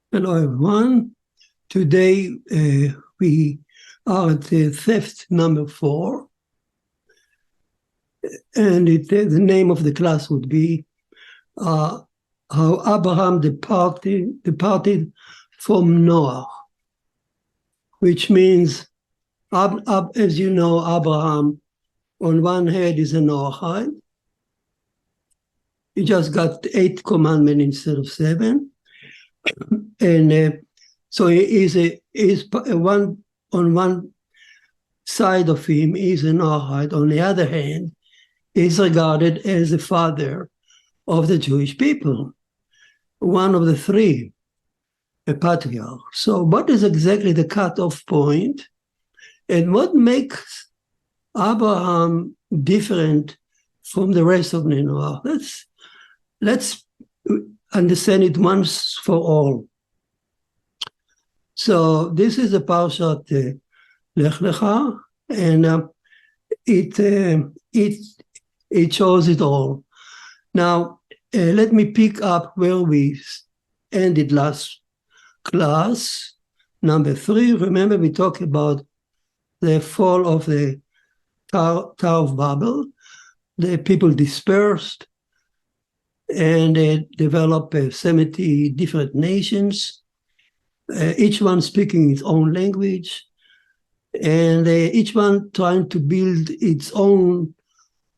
Hello, everyone. Today we are at the theft number 4, and the name of the class would be how Abraham departed from Noah, which means, as you know, Abraham on one hand is a Noahide. He just got 8 commandments instead of 7. And so he is on one side of him is a Noahide. On the other hand, is regarded as the father of the Jewish people, one of the 3, a patriarch. So what is exactly the cutoff point, and what makes Abraham different from the rest of Noah? Let's understand it once for all. So this is a Parshat Lech Lecha, and it shows it all. Now, let me pick up where we ended last class, number 3. Remember, we talked about the fall of the Tower of Babel. The people dispersed, and they developed 70 different nations, each one speaking its own language, and each one trying to build its own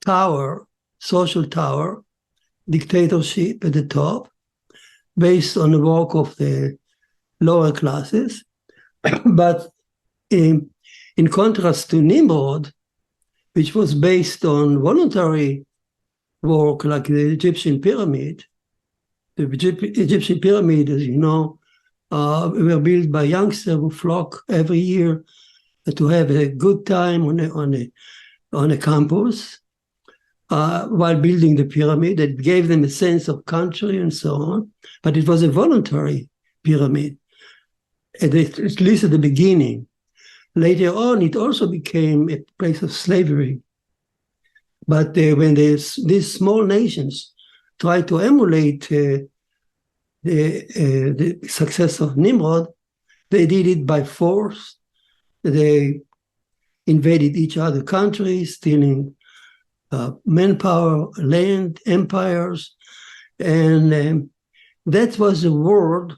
tower, social tower, dictatorship at the top, based on the work of the lower classes. But in contrast to Nimrod, which was based on voluntary work like the Egyptian pyramid. The Egyptian pyramid, as you know, were built by youngsters who flock every year to have a good time on a campus while building the pyramid. It gave them a sense of country and so on, but it was a voluntary pyramid, at least at the beginning. Later on, it also became a place of slavery. But when these small nations tried to emulate the success of Nimrod, they did it by force. They invaded each other's countries, stealing manpower, land, empires. And that was the world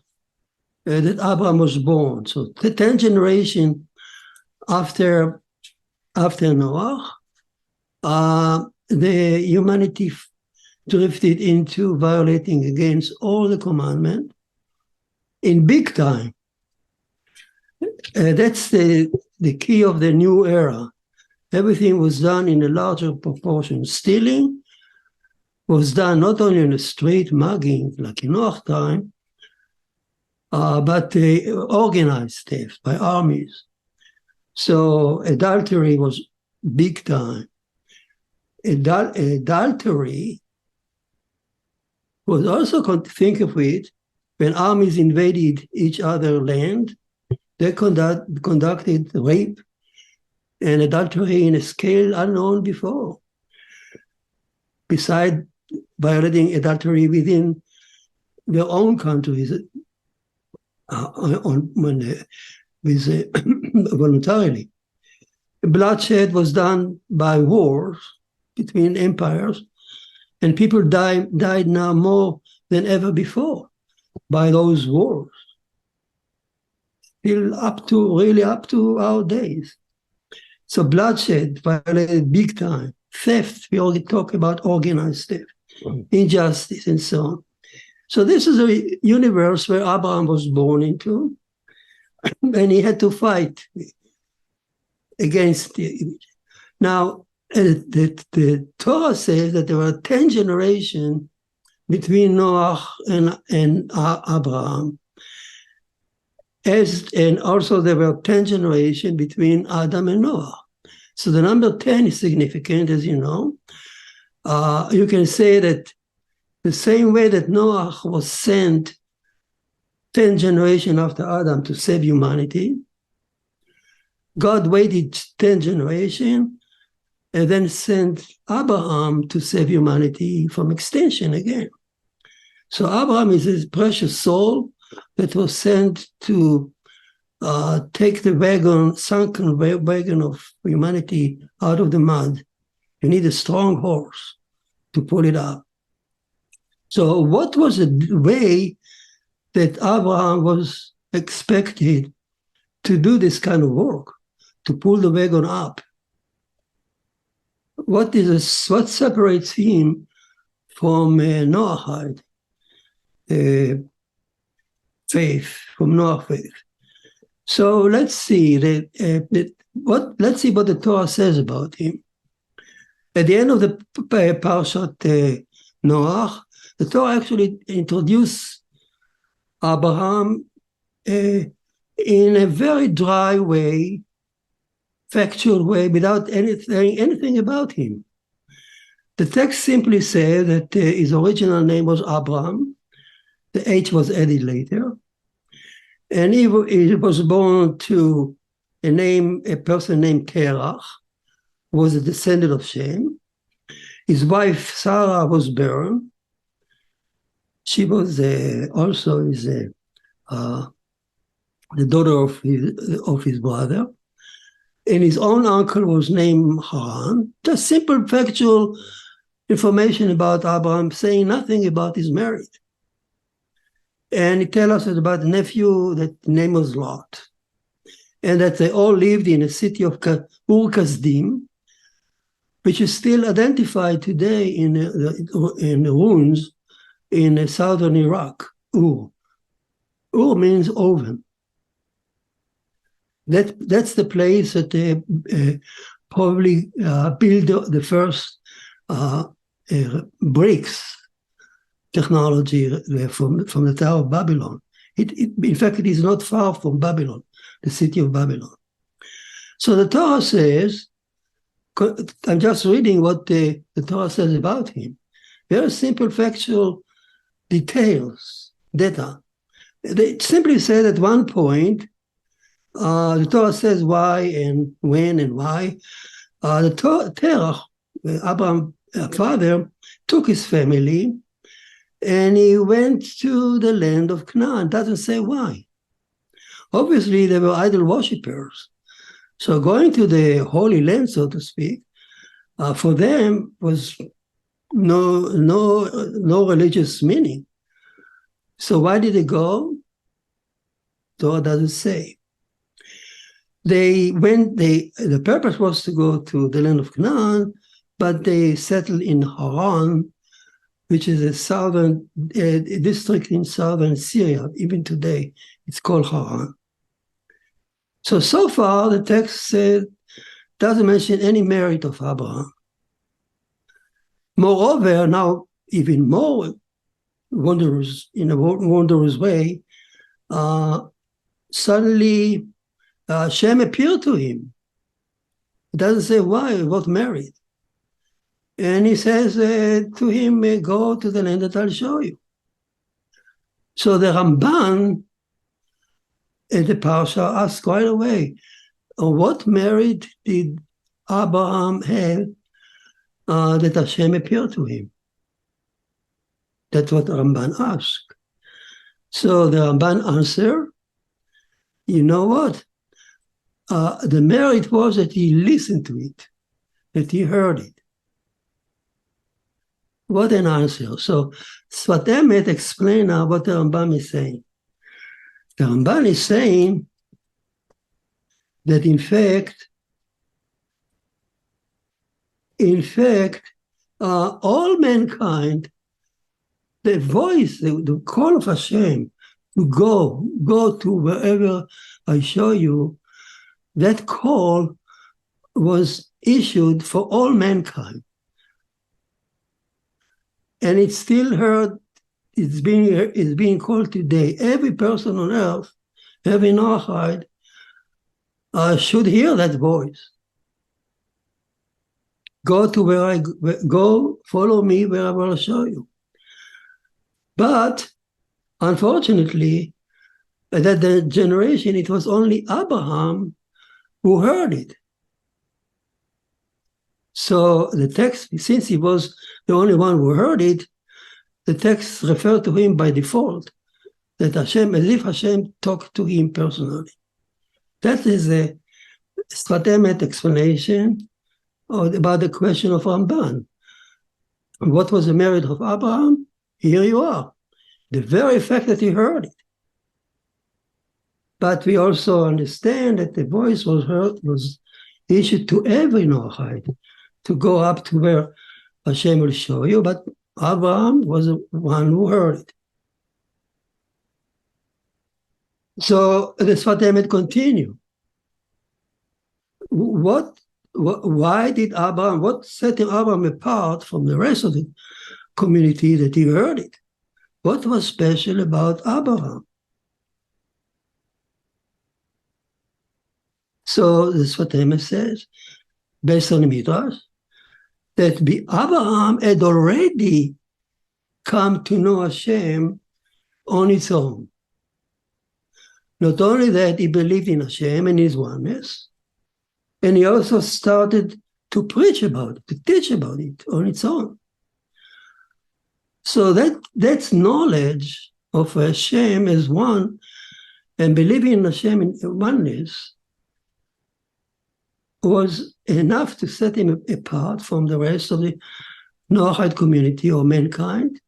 that Abraham was born. So the 10th generation after Noah, the humanity drifted into violating against all the commandments in big time. That's the key of the new era. Everything was done in a larger proportion. Stealing was done not only in the street, mugging, like in Noah's time, but organized theft by armies. So adultery was big time. Adultery was also, think of it, when armies invaded each other's land, they conducted rape and adultery in a scale unknown before. Besides violating adultery within their own countries, voluntarily. Bloodshed was done by wars between empires, and people died now more than ever before by those wars, till up to our days. So bloodshed violated big time. Theft, we already talk about organized theft, injustice, and so on. So this is a universe where Abraham was born into, and he had to fight against it. Now, the Torah says that there were 10 generations between Noah and Abraham. And also there were 10 generations between Adam and Noah. So the number 10 is significant, as you know. You can say that the same way that Noah was sent 10 generations after Adam to save humanity, God waited 10 generations and then sent Abraham to save humanity from extinction again. So Abraham is his precious soul that was sent to take the wagon, sunken wagon of humanity out of the mud. You need a strong horse to pull it up. So what was the way that Abraham was expected to do this kind of work, to pull the wagon up? What separates him from Noahide faith, from Noah faith? So let's see let's see what the Torah says about him. At the end of the Parshat Noah, the Torah actually introduced Abraham in a very dry way, factual way, without anything about him. The text simply says that his original name was Abraham. The H was added later. And he was born to a person named Terach, who was a descendant of Shem. His wife, Sarah, was barren. She was also the daughter of his brother. And his own uncle was named Haran. Just simple factual information about Abraham, saying nothing about his marriage. And he tells us about the nephew that the name was Lot. And that they all lived in a city of Ur-Kasdim, which is still identified today in the ruins in southern Iraq, Ur. Ur means oven. That's the place that they probably built the first bricks technology from the Tower of Babylon. In fact, it is not far from Babylon, the city of Babylon. So the Torah says, I'm just reading what the Torah says about him. Very simple factual details, data. They simply said at one point, the Torah says why and when and why. Terach, Abraham's father, took his family and he went to the land of Canaan. It doesn't say why. Obviously, they were idol worshippers. So going to the Holy Land, so to speak, for them was no religious meaning. So why did they go? Torah doesn't say. The purpose was to go to the land of Canaan, but they settled in Haran, which is a southern district in southern Syria. Even today, it's called Haran. So far, the text doesn't mention any merit of Abraham. Moreover, now even more wondrous, in a wondrous way, suddenly Shem appeared to him. It doesn't say why, he got married. And he says to him, go to the land that I'll show you. So the Ramban at the Parsha asks right away, what merit did Abraham have that Hashem appeared to him? That's what the Ramban asked. So the Ramban answered, you know what? The merit was that he listened to it, that he heard it. What an answer. So Sfat Emet explain now what the Ramban is saying. The Ramban is saying that in fact, all mankind, the voice, the call of Hashem to go to wherever I show you, that call was issued for all mankind. And it's still heard, it's being called today. Every person on earth, every Noahide, should hear that voice. Go to where I go, follow me where I will show you. But unfortunately, that the generation, it was only Abraham who heard it. So the text, since he was the only one who heard it, the text referred to him by default that Hashem, as if Hashem talked to him personally. That is a Sfat explanation about the question of Ramban. What was the merit of Abraham? Here you are. The very fact that he heard it. But we also understand that the voice was heard, was issued to every Noahide to go up to where Hashem will show you, but Abraham was the one who heard it. So the Sfat Emet continue. Why did Abraham, what set Abraham apart from the rest of the community that he heard it? What was special about Abraham? So the Sfat Emet says, based on the Midrash, that Abraham had already come to know Hashem on its own. Not only that, he believed in Hashem and his oneness, and he also started to preach about it, to teach about it on its own. So that's knowledge of Hashem as one, and believing in Hashem in oneness was enough to set him apart from the rest of the Noahide community or mankind.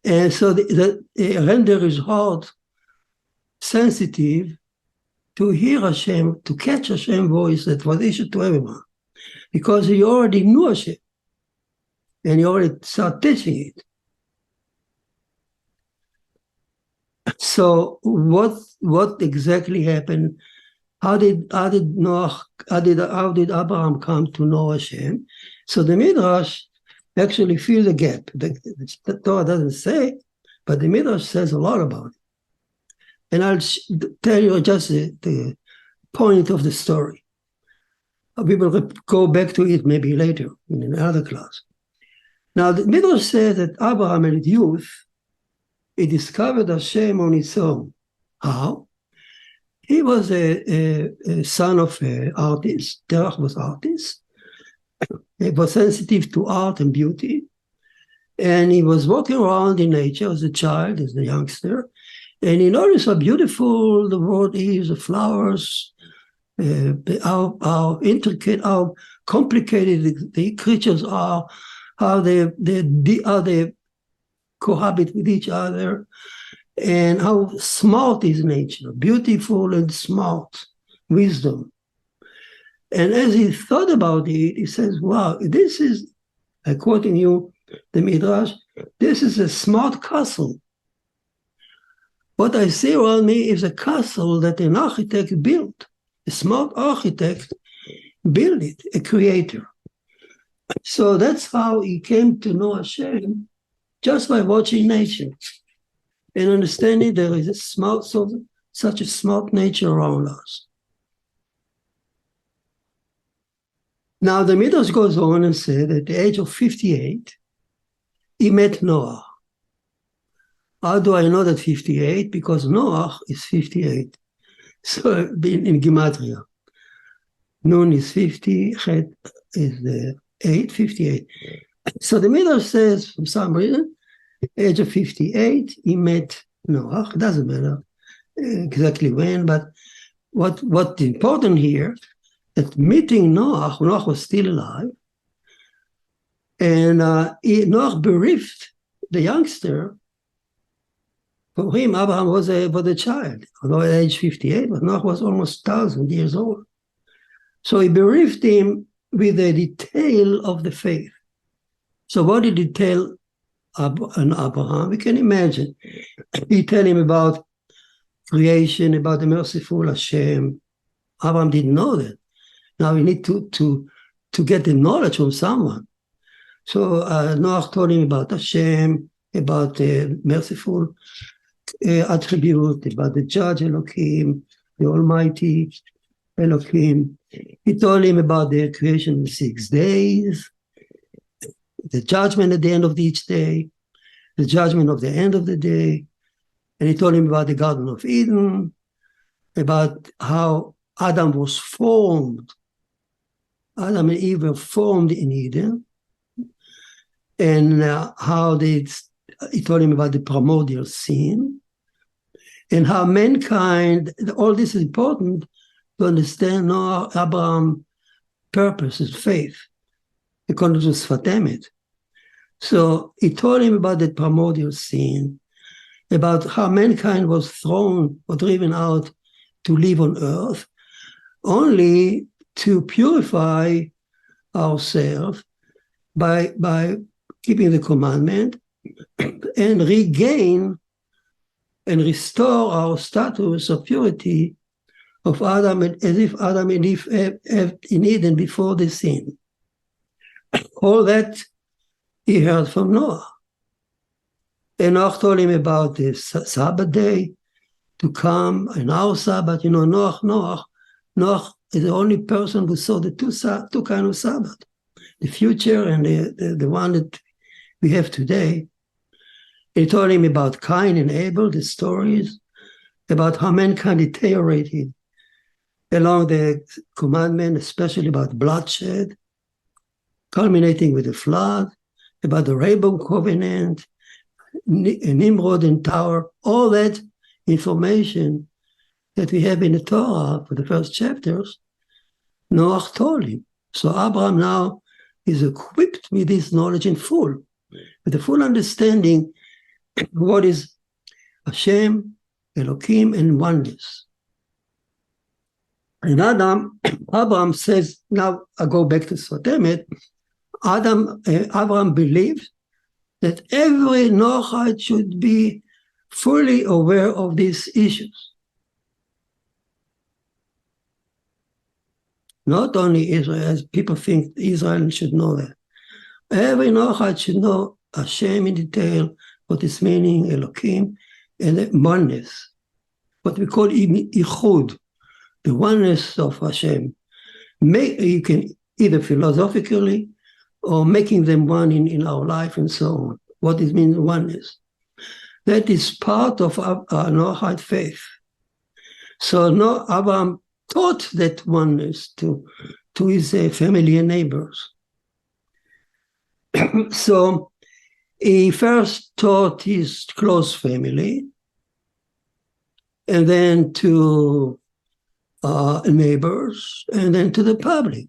And so that render his heart sensitive to hear Hashem, to catch Hashem's voice that was issued to everyone. Because he already knew Hashem. And he already started teaching it. So what exactly happened? How did Abraham come to know Hashem? So the Midrash actually fills the gap. The Torah doesn't say, but the Midrash says a lot about it. And I'll tell you just the point of the story. We will go back to it maybe later in another class. Now, the Midrash says that Abraham in his youth, he discovered Hashem on his own. How? He was a son of an artist. Terach was artist. He was sensitive to art and beauty. And he was walking around in nature as a child, as a youngster. And he noticed how beautiful the world is, the flowers, how intricate, how complicated the creatures are, how they cohabit with each other, and how smart is nature, beautiful and smart, wisdom. And as he thought about it, he says, wow, this is, I'm quoting you, the Midrash, this is a smart castle. What I see around me is a castle that an architect built. A smart architect built it, a creator. So that's how he came to know Hashem, just by watching nature and understanding there is such a smart nature around us. Now the Midrash goes on and says at the age of 58, he met Noah. How do I know that 58? Because Noah is 58. So in Gematria. Nun is 50, Chet is 8, 58. So the Midrash says, for some reason, age of 58, he met Noah. It doesn't matter exactly when, but what's important here, that meeting Noah was still alive, and Noah bereaved the youngster. For him, Abraham was a child, although at age 58, but Noah was almost 1,000 years old. So he bereaved him with a detail of the faith. So what did he tell Abraham? We can imagine. He tell him about creation, about the merciful Hashem. Abraham didn't know that. Now we need to get the knowledge from someone. So Noah told him about Hashem, about the merciful attribute, about the judge Elohim, the Almighty Elohim. He told him about the creation in 6 days, the judgment at the end of each day, the judgment of the end of the day. And he told him about the Garden of Eden, about how Adam was formed. Adam and Eve were formed in Eden. And how he told him about the primordial sin, and how mankind, all this is important to understand Noah, Abraham's purpose, his faith, according to Sfat Emet. So he told him about the primordial sin, about how mankind was thrown or driven out to live on earth, only to purify ourselves by keeping the commandment and regain and restore our status of purity of Adam, as if Adam and Eve have in Eden before the sin. All that he heard from Noah. And Noah told him about the Sabbath day to come, and our Sabbath. You know, Noah is the only person who saw the two kinds of Sabbath, the future and the one that we have today. He told him about Cain and Abel, the stories, about how mankind deteriorated along the commandment, especially about bloodshed, culminating with the flood, about the Rainbow Covenant, Nimrod and Tower, all that information that we have in the Torah for the first chapters, Noah told him. So Abraham now is equipped with this knowledge in full, with the full understanding what is Hashem, Elohim, and oneness. And Abraham says, now I go back to Sfat Emet, Abraham believed that every Noahide should be fully aware of these issues. Not only Israel, as people think Israel should know that. Every Noahide should know Hashem in detail, what is meaning, Elohim, and the oneness, what we call Ichud, the oneness of Hashem. You can either philosophically or making them one in our life and so on. What it means oneness. That is part of our Noahide faith. So Abraham taught that oneness to his family and neighbors. So he first taught his close family, and then to neighbors, and then to the public,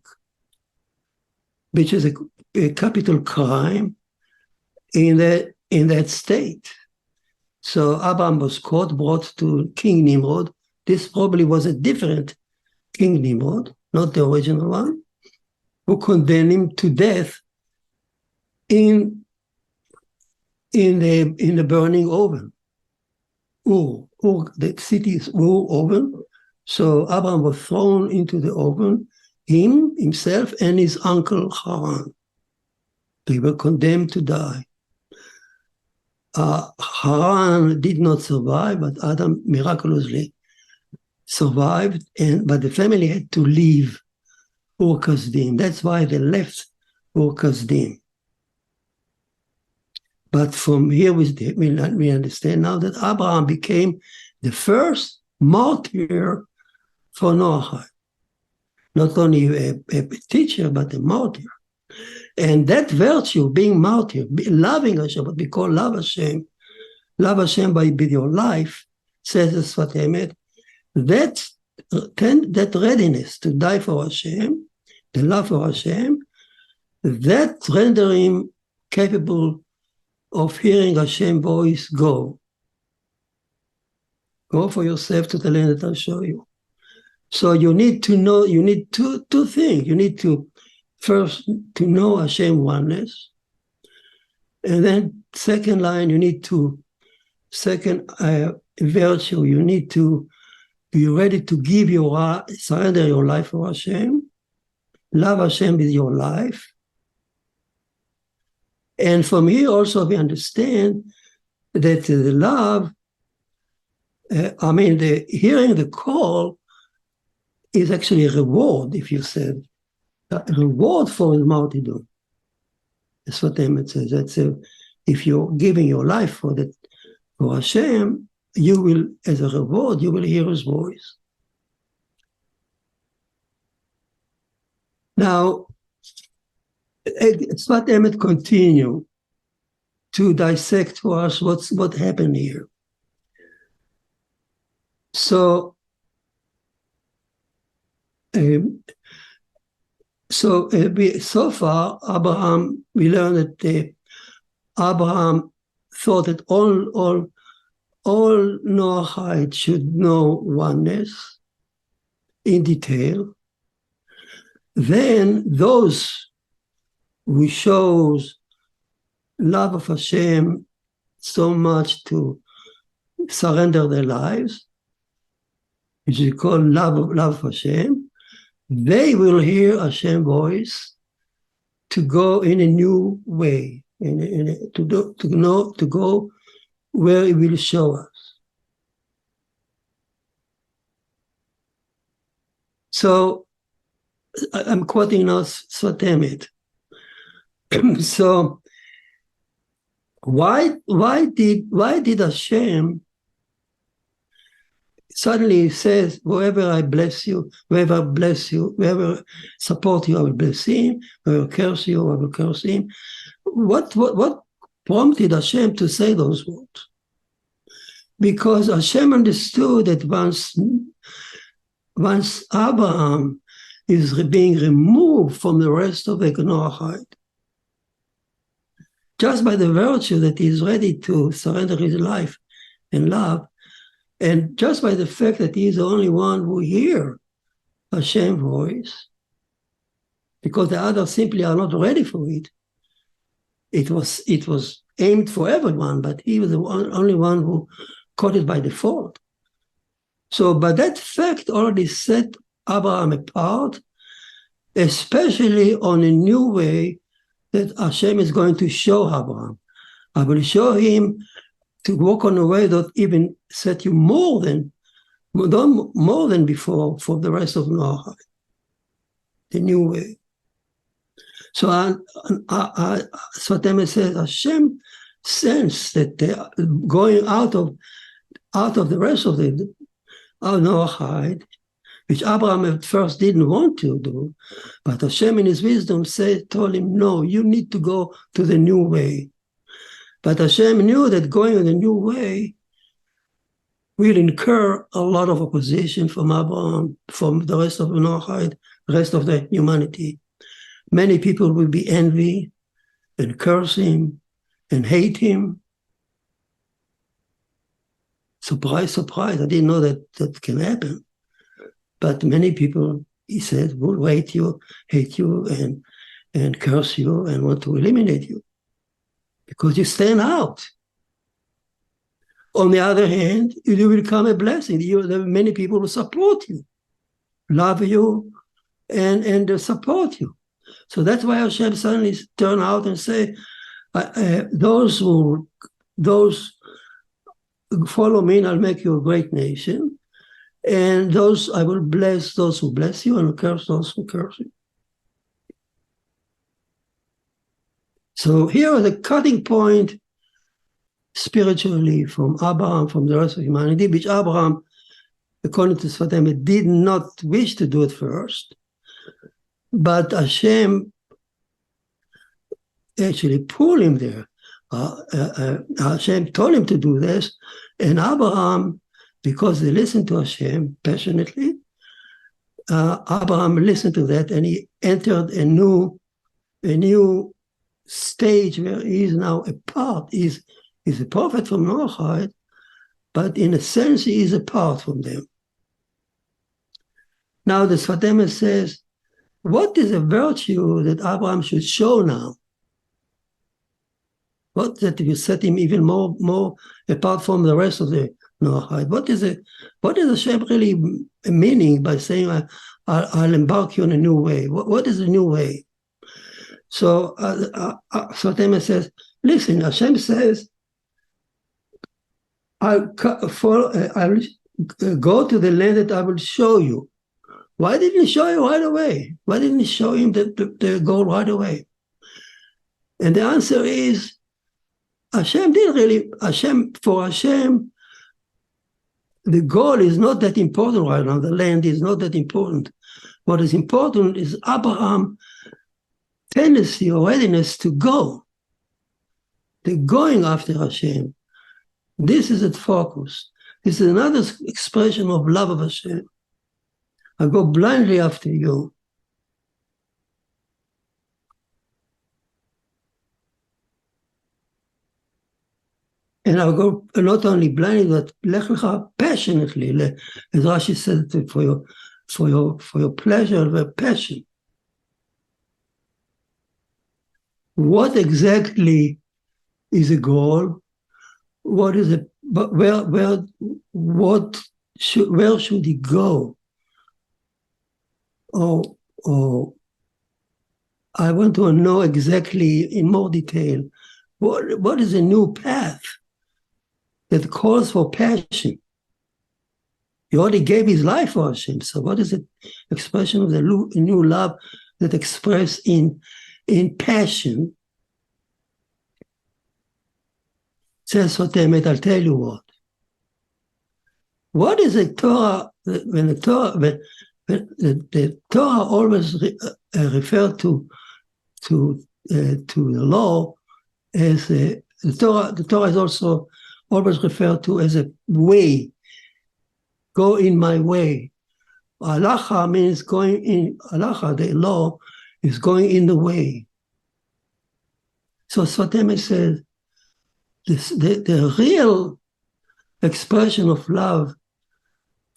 which is a capital crime in that state. So Abraham was caught, brought to King Nimrod. This probably was a different King Nimrod, not the original one, who condemned him to death in the burning oven. The city is oven. So Abraham was thrown into the oven, himself, and his uncle Haran. They were condemned to die. Haran did not survive, but Adam miraculously survived, but the family had to leave Ur Kasdim. That's why they left Ur Kasdim. But from here we understand now that Abraham became the first martyr for Noahide. Not only a teacher, but a martyr. And that virtue, being martyr, loving Hashem, what we call love Hashem with your life, says the Sfat Emet, that readiness to die for Hashem, the love for Hashem, that render him capable of hearing Hashem's voice, go for yourself to the land that I'll show you. So you need to know, you need two things. You need to first to know Hashem oneness, and then second line, you need to virtue. You need to be ready to surrender your life for Hashem, love Hashem with your life. And from here also we understand that the love, the hearing the call is actually a reward, if you said, a reward for his martyrdom. That's what Emet says. That's if you're giving your life for Hashem, you will, as a reward, you will hear his voice. Now, Sfat Emet continue to dissect for us what happened here. So so far, Abraham, we learned that Abraham thought that all Noahide should know oneness in detail. Then those who shows love of Hashem so much to surrender their lives, which is called love of Hashem, they will hear Hashem's voice to go in a new way, to go where He will show us. So I'm quoting now Svatemet. So why did Hashem suddenly says, whoever I bless you, whoever bless you, whoever support you, I will bless him, whoever curse you, I will curse him? What prompted Hashem to say those words? Because Hashem understood that once Abraham is being removed from the rest of the Noahide, just by the virtue that he is ready to surrender his life and love, and just by the fact that he is the only one who hears Hashem's voice, because the others simply are not ready for it. It was aimed for everyone, but he was the only one who caught it by default. So, but that fact already set Abraham apart, especially on a new way that Hashem is going to show Abraham. I will show him to walk on a way that even set you more than before for the rest of Noah, the new way. So Svatemet says Hashem sensed that they are going out of the rest of the Noahide, which Abraham at first didn't want to do, but Hashem in his wisdom told him, no, you need to go to the new way. But Hashem knew that going on the new way will incur a lot of opposition from Abraham, from the rest of the Noahide, the rest of the humanity. Many people will be envy and curse him and hate him. Surprise, surprise, I didn't know that can happen. But many people, he said, will hate you and curse you and want to eliminate you because you stand out. On the other hand, you will become a blessing. There are many people who support you, love you, and support you. So that's why Hashem suddenly turn out and say, those who follow me, and I'll make you a great nation. And those I will bless those who bless you and curse those who curse you. So here is the cutting point spiritually from Abraham, from the rest of humanity, which Abraham, according to Svatemet, did not wish to do it first. But Hashem actually pulled him there. Hashem told him to do this, and Abraham, because they listened to Hashem passionately, Abraham listened to that, and he entered a new stage where he is now a part. He's a prophet from Noahide, but in a sense he is apart from them. Now the Svatemet says, what is a virtue that Abraham should show now? What that will set him even more apart from the rest of the Noahide? What is Hashem really meaning by saying, I'll embark you on a new way? What is a new way? So Svatemet says, listen, Hashem says, I'll go to the land that I will show you. Why didn't he show you right away? Why didn't he show him the goal right away? And the answer is, for Hashem, the goal is not that important right now. The land is not that important. What is important is Abraham's tendency or readiness to go. The going after Hashem. This is its focus. This is another expression of love of Hashem. I go blindly after you. And I'll go not only blindly, but lech lecha passionately. As Rashi said, for your pleasure and passion. What exactly is the goal? What is it? But where should he go? Or I want to know exactly in more detail what is a new path that calls for passion. He already gave his life for Hashem. So what is the expression of the new love that expressed in passion? Says Sotemet, I'll tell you what. What is the Torah? When the Torah always referred to the law as the Torah is also always referred to as a way. Go in my way. Halacha means going in. Halacha, the law, is going in the way. So Sotemet says the real expression of love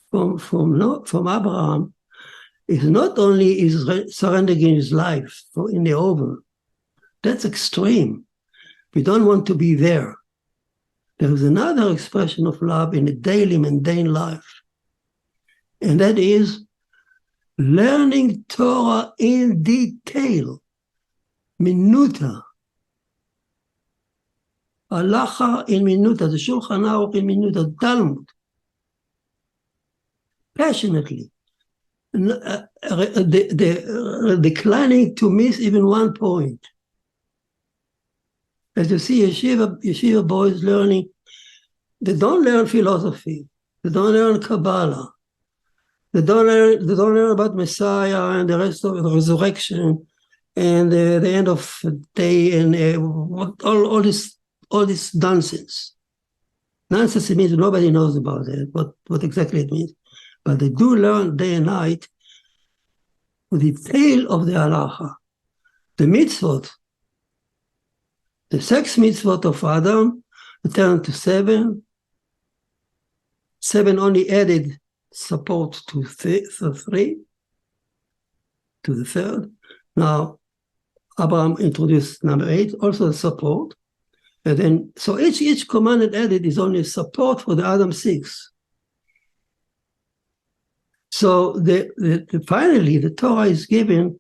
from Abraham is not only is surrendering his life in the over. That's extreme. We don't want to be there. There is another expression of love in the daily mundane life, and that is learning Torah in detail, minuta. Halacha in minuta, the Shulchan Aruch in minuta, Talmud. Passionately. Declining to miss even one point. As you see, yeshiva boys learning, they don't learn philosophy, they don't learn Kabbalah, they don't learn about Messiah and the rest of the resurrection and the end of the day and all this nonsense. Nonsense, it means nobody knows about it, what exactly it means. But they do learn day and night the detail of the halacha, the mitzvot, the 6 mitzvot of Adam, returned to 7. 7 only added support to 3, to the third. Now, Abraham introduced number 8, also support. And then, so each commandment added is only support for the Adam 6. So finally, the Torah is given,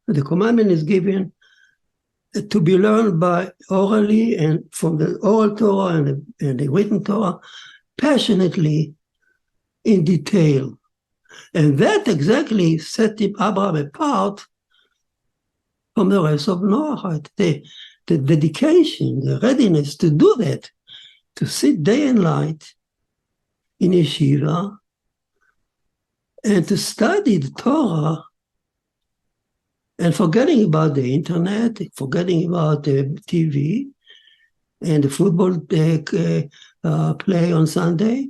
the commandment is given to be learned by orally and from the oral Torah and the written Torah, passionately, in detail. And that exactly set Abraham apart from the rest of Noahide. The dedication, the readiness to do that, to sit day and night in yeshiva and to study the Torah and forgetting about the internet, forgetting about the TV and the football play on Sunday,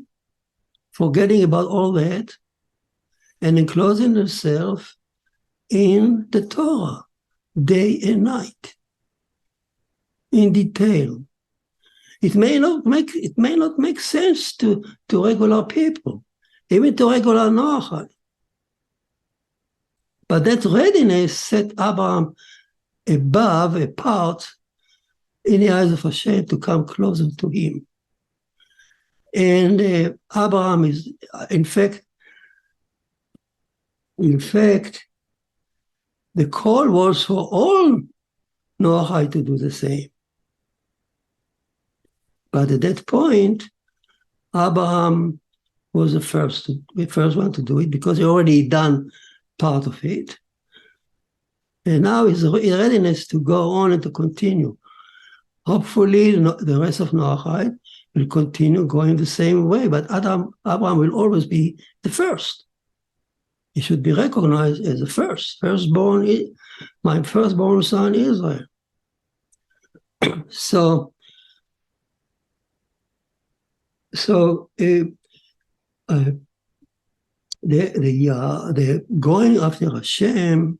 forgetting about all that and enclosing themselves in the Torah day and night in detail. It may not make sense to regular people, even to regular Noahide. But that readiness set Abraham apart in the eyes of Hashem to come closer to him. And Abraham is, in fact, the call was for all Noahide to do the same. But at that point, Abraham was the first one to do it because he already done part of it. And now his readiness to go on and to continue. Hopefully, the rest of Noahide will continue going the same way, but Abraham will always be the first. He should be recognized as the firstborn, my firstborn son Israel. So So they're going after Hashem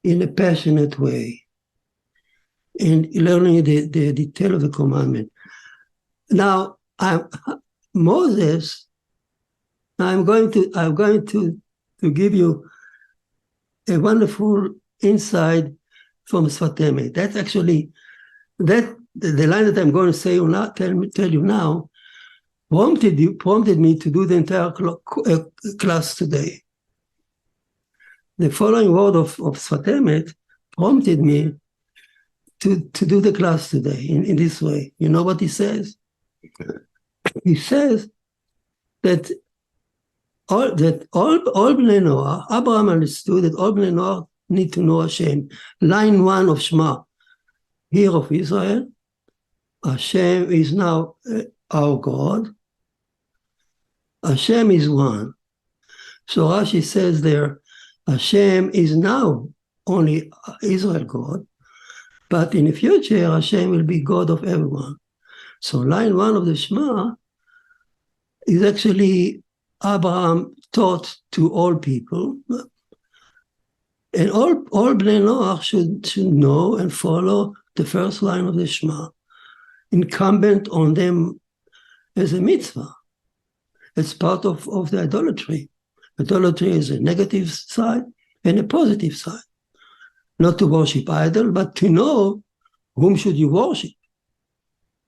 in a passionate way and learning the detail of the commandment. Now, Moses, I'm going to give you a wonderful insight from Sfat Emet. That's actually the line that I'm going to say tell you now prompted me to do the entire class today. The following word of Sfat Emet prompted me to do the class today in this way. You know what he says? He says that all Bnei Noah, Abraham understood that all Bnei Noah need to know Hashem. Line 1 of Shema, Hear of Israel, Hashem is now our God. Hashem is one. So Rashi says there, Hashem is now only Israel God, but in the future, Hashem will be God of everyone. So line 1 of the Shema is actually Abraham taught to all people, and all Bnei Noach should know and follow the first line of the Shema, incumbent on them as a mitzvah. It's part of the idolatry. Idolatry is a negative side and a positive side. Not to worship idol, but to know whom should you worship.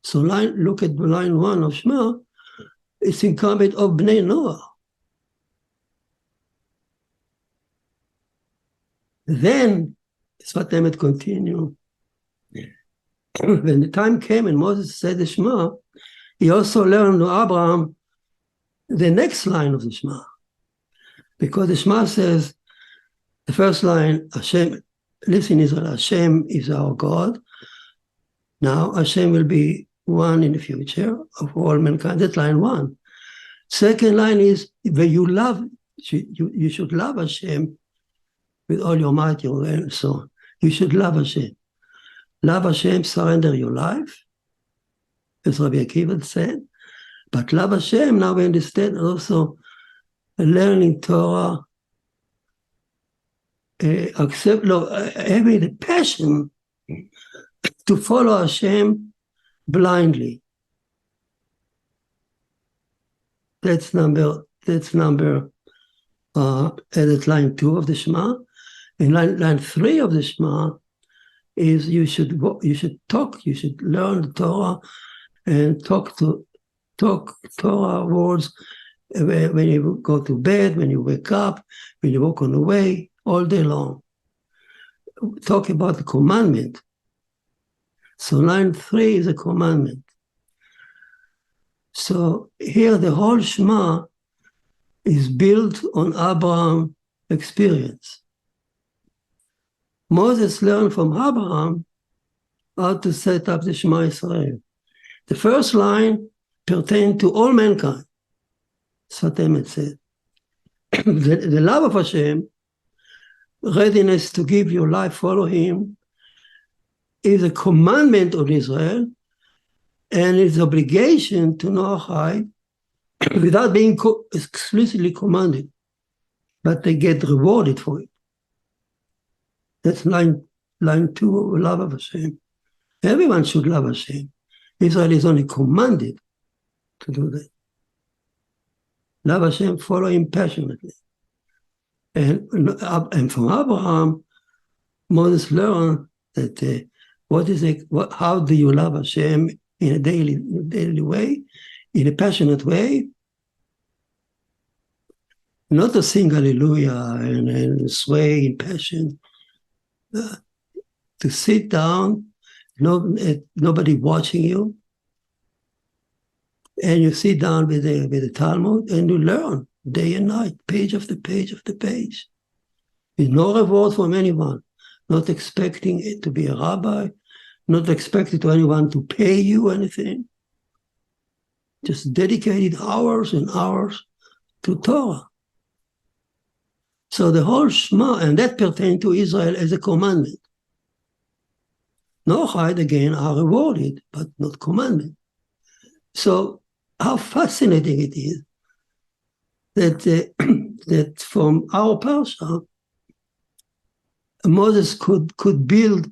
So look at line 1 of Shema. It's incumbent of Bnei Noah. Then, Sfat Emet continue. When the time came and Moses said the Shema, he also learned to Abraham the next line of the Shema. Because the Shema says, the first line, Hashem, listen Israel, Hashem is our God. Now Hashem will be one in the future of all mankind. That's line 1. Second line is, when you should love Hashem with all your might, your will, and so on. You should love Hashem. Love Hashem, surrender your life, as Rabbi Akiva said. But love Hashem, now we understand also learning Torah, having the passion to follow Hashem blindly. That's line 2 of the Shema. And line 3 of the Shema is you should learn the Torah and talk Torah words when you go to bed, when you wake up, when you walk on the way, all day long. Talk about the commandment. So line 3 is a commandment. So here the whole Shema is built on Abraham's experience. Moses learned from Abraham how to set up the Shema Israel. The first line pertained to all mankind. Sfat Emet said. The love of Hashem, readiness to give your life, follow Him, is a commandment of Israel, and it's obligation to Noahide without being explicitly commanded, but they get rewarded for it. That's line 2, love of Hashem. Everyone should love Hashem. Israel is only commanded to do that. Love Hashem, follow Him passionately. And from Abraham, Moses learned that how do you love Hashem in a daily way, in a passionate way? Not to sing hallelujah and sway in passion. To sit down, nobody watching you, and you sit down with the Talmud and you learn day and night, page after page after page. With no reward from anyone, not expecting it to be a rabbi, not expecting to anyone to pay you anything. Just dedicated hours and hours to Torah. So the whole Shema, and that pertains to Israel as a commandment. Noahide, again, are rewarded, but not commandment. So how fascinating it is that that from our parsha, Moses could build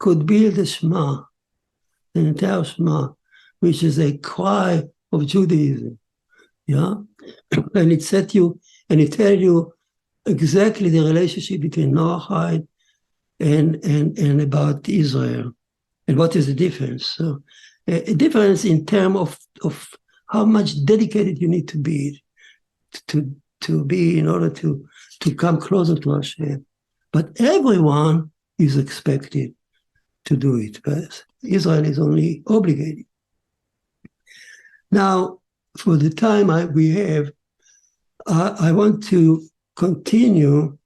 a Shema, an entire Shema, which is a cry of Judaism. Yeah, and it tell you exactly the relationship between Noahide and about Israel, and what is the difference. So, a difference in terms of how much dedicated you need to be in order to come closer to Hashem. But everyone is expected to do it, but Israel is only obligated. Now, for the time we have, I want to continue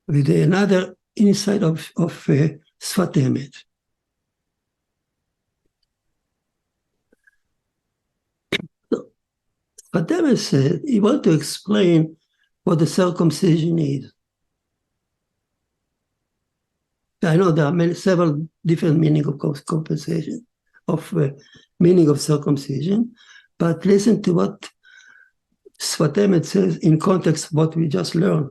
with another insight of Sfat Emet. Sfat Emet said he wanted to explain what the circumcision is. I know there are several different meanings of compensation, meaning of circumcision, but listen to what Sfat Emet says in context of what we just learned.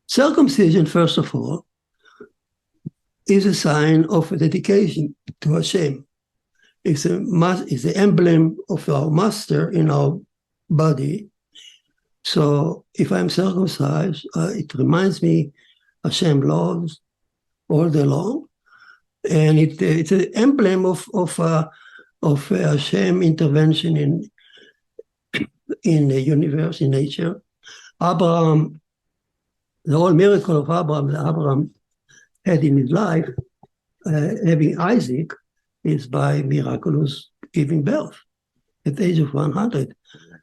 Circumcision, first of all, is a sign of a dedication to Hashem. It's the emblem of our master in our body. So if I'm circumcised, it reminds me Hashem loves all day long, and it's an emblem of Hashem intervention in the universe, in nature. Abraham, the whole miracle of Abraham that Abraham had in his life, having Isaac, is by miraculous giving birth at the age of 100.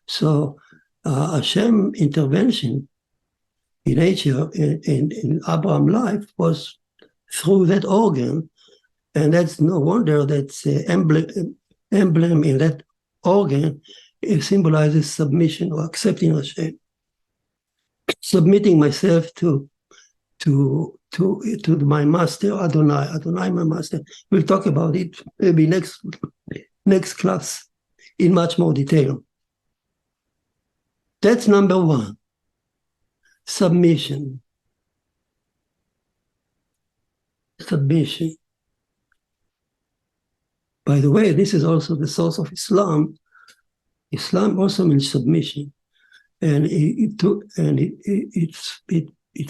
So Hashem intervention in nature in Abraham's life was through that organ, and that's no wonder that emblem in that organ, it symbolizes submission or accepting Hashem, submitting myself to my master Adonai, my master. We'll talk about it maybe next class in much more detail. That's number one. Submission. By the way, this is also the source of Islam. Islam also means submission, and it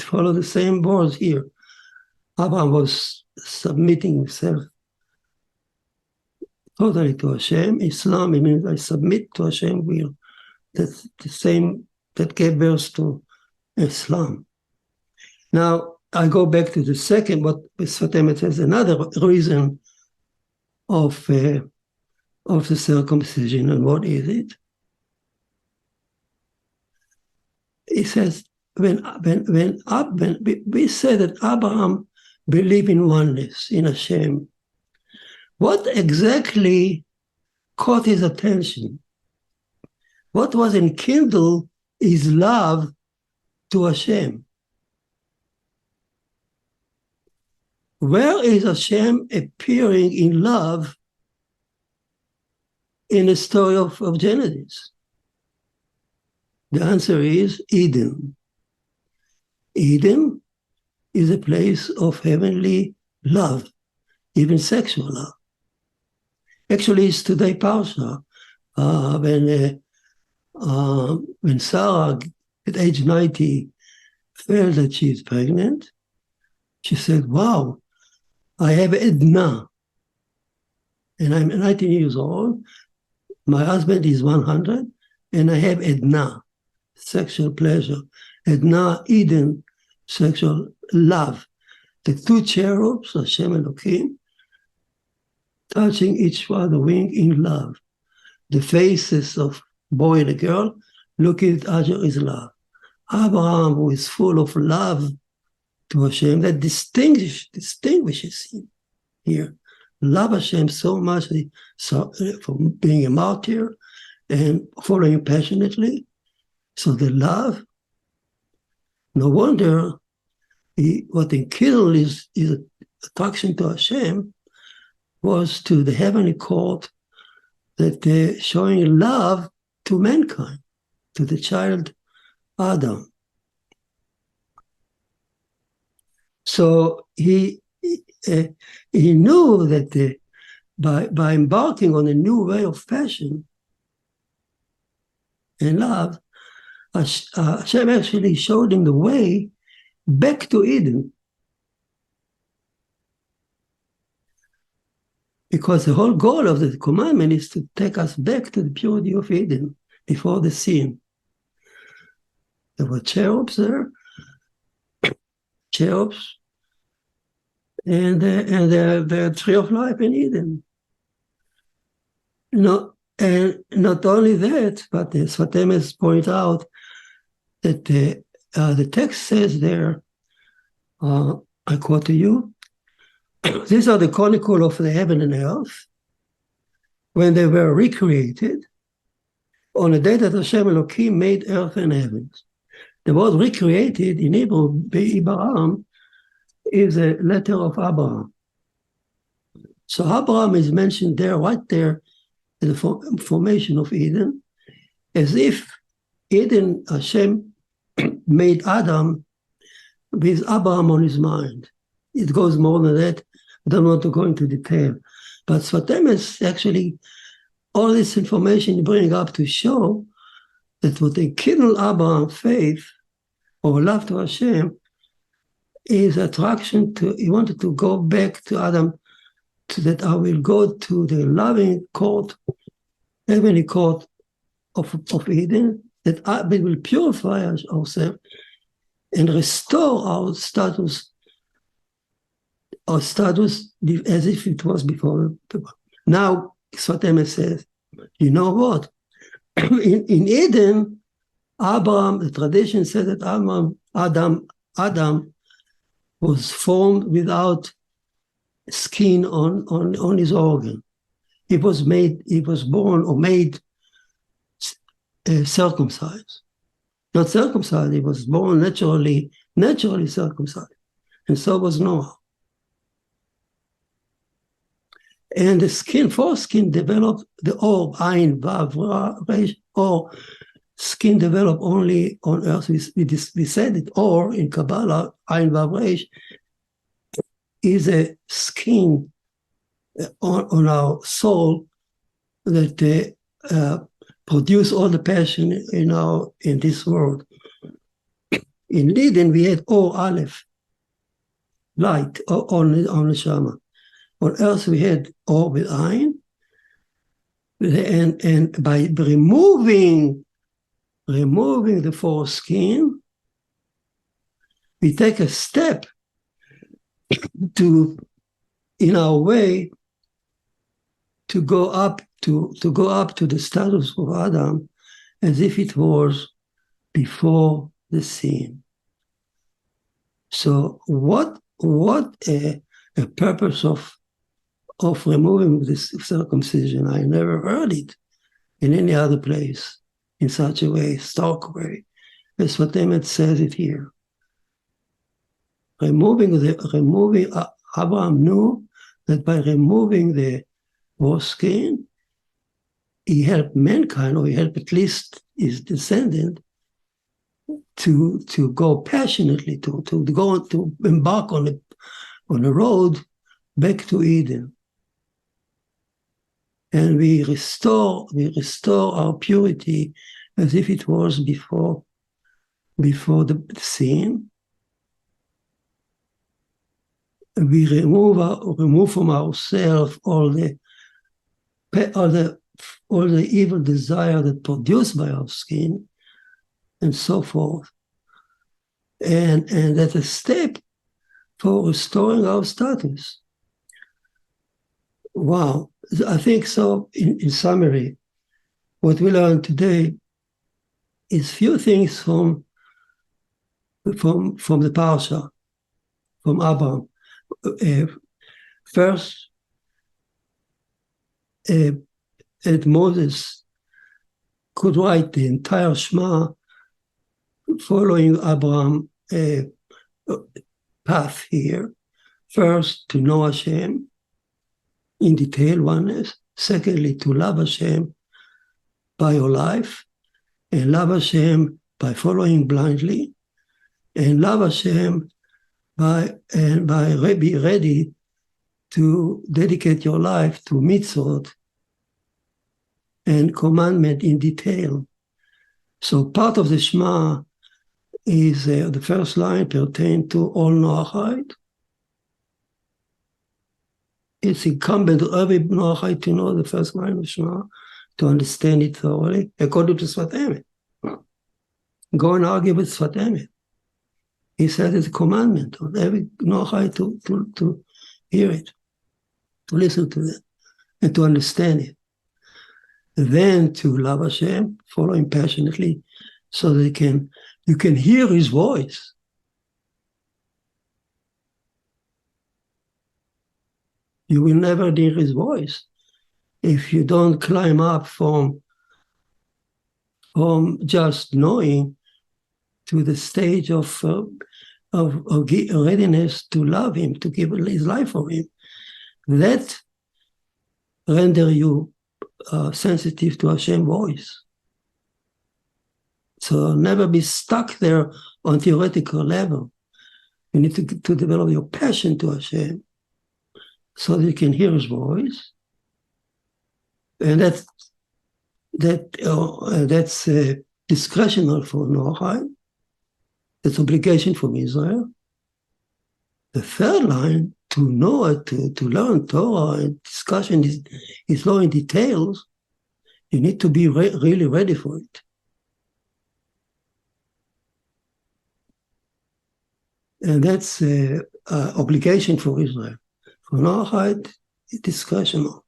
follows the same words here. Abraham was submitting himself totally to Hashem. Islam, it means I submit to Hashem's will. That's the same that gave birth to Islam. Now, I go back to the second, what Sfat Emet says, another reason of the circumcision, and what is it? He says, when we say that Abraham believed in oneness, in Hashem, what exactly caught his attention? What was enkindled his love to Hashem? Where is Hashem appearing in love in the story of Genesis? The answer is Eden. Eden is a place of heavenly love, even sexual love. Actually, it's today Parsha. When Sarah, at age 90, felt that she is pregnant, she said, wow, I have Edna, and I'm 19 years old. My husband is 100, and I have Edna, sexual pleasure. Edna, Eden, sexual love. The two cherubs, Hashem and Elohim, touching each other wing in love. The faces of boy and a girl looking at other is love. Abraham, who is full of love to Hashem, that distinguishes him here. Love Hashem so much from being a martyr and following passionately. So the love, no wonder what enkindled his attraction to Hashem was to the heavenly court that showing love to mankind, to the child Adam. So he knew that by embarking on a new way of passion and love, Hashem actually showed him the way back to Eden. Because the whole goal of the commandment is to take us back to the purity of Eden before the sin. There were cherubs there, and the tree of life in Eden. And not only that, but as Fatemes point out, that the text says there, I quote to you, these are the chronicle of the heaven and earth when they were recreated on the day that Hashem Elohim made earth and heavens. The word recreated in Hebrew, Abraham, is a letter of Abraham. So Abraham is mentioned there, right there, in the formation of Eden, as if Eden, Hashem made Adam with Abraham on his mind. It goes more than that. I don't want to go into detail. But Sfatemes actually, all this information bring up to show that what enkindled Abraham's faith or love to Hashem is attraction to, he wanted to go back to Adam, to that I will go to the loving court, heavenly court of Eden, that we will purify ourselves and restore our status as if it was before. Now, Sfatemes says, you know what? in Eden, Abraham, the tradition said that Adam was formed without skin on his organ. He was born or made circumcised. Not circumcised, he was born naturally circumcised. And so was Noah. And the foreskin developed the or, Ayin, Vav, Resh, or skin developed only on earth. We said it, or in Kabbalah, Ayin, Vav, Resh, is a skin on our soul that produce all the passion in this world. In Eden, we had Or Aleph, light, on the Shama. On earth, we had Or with Ayin, and by removing the foreskin, we take a step in our way to go up to the status of Adam as if it was before the sin. So what a purpose of removing this circumcision. I never heard it in any other place in such a way, stark way. That's what Emmett says it here. Abraham knew that by removing the foreskin, he helped mankind, or he helped at least his descendant, to go passionately, to embark on a road back to Eden. And we restore our purity as if it was before the sin. We remove from ourselves all the evil desire that produced by our skin, and so forth. And that's a step for restoring our status. Wow. I think so, in summary, what we learned today is few things from the Parsha, from Abraham. First, that Moses could write the entire Shema following Abraham's path here. First, to know Hashem in detail, oneness, Secondly, to love Hashem by your life, and love Hashem by following blindly, and love Hashem by be ready to dedicate your life to mitzvot and commandment in detail. So part of the Shema is the first line pertain to all Noahide. It's incumbent on every Noahide to know the first line of Shema, to understand it thoroughly, according to Sfat Emet. Go and argue with Sfat Emet. He said it's a commandment on every Noahide to hear it, to listen to it, and to understand it. And then to love Hashem, follow Him passionately, so that you can hear His voice. You will never hear His voice if you don't climb up from just knowing to the stage of readiness to love Him, to give His life for Him. That render you sensitive to Hashem's voice. So never be stuck there on theoretical level. You need to develop your passion to Hashem so that you can hear His voice. And that's discretional for Noahide. That's obligation from Israel. The third line, to know it, to learn Torah and discussion is law in details, you need to be really ready for it. And that's obligation for Israel. For Noahide, it's discretional.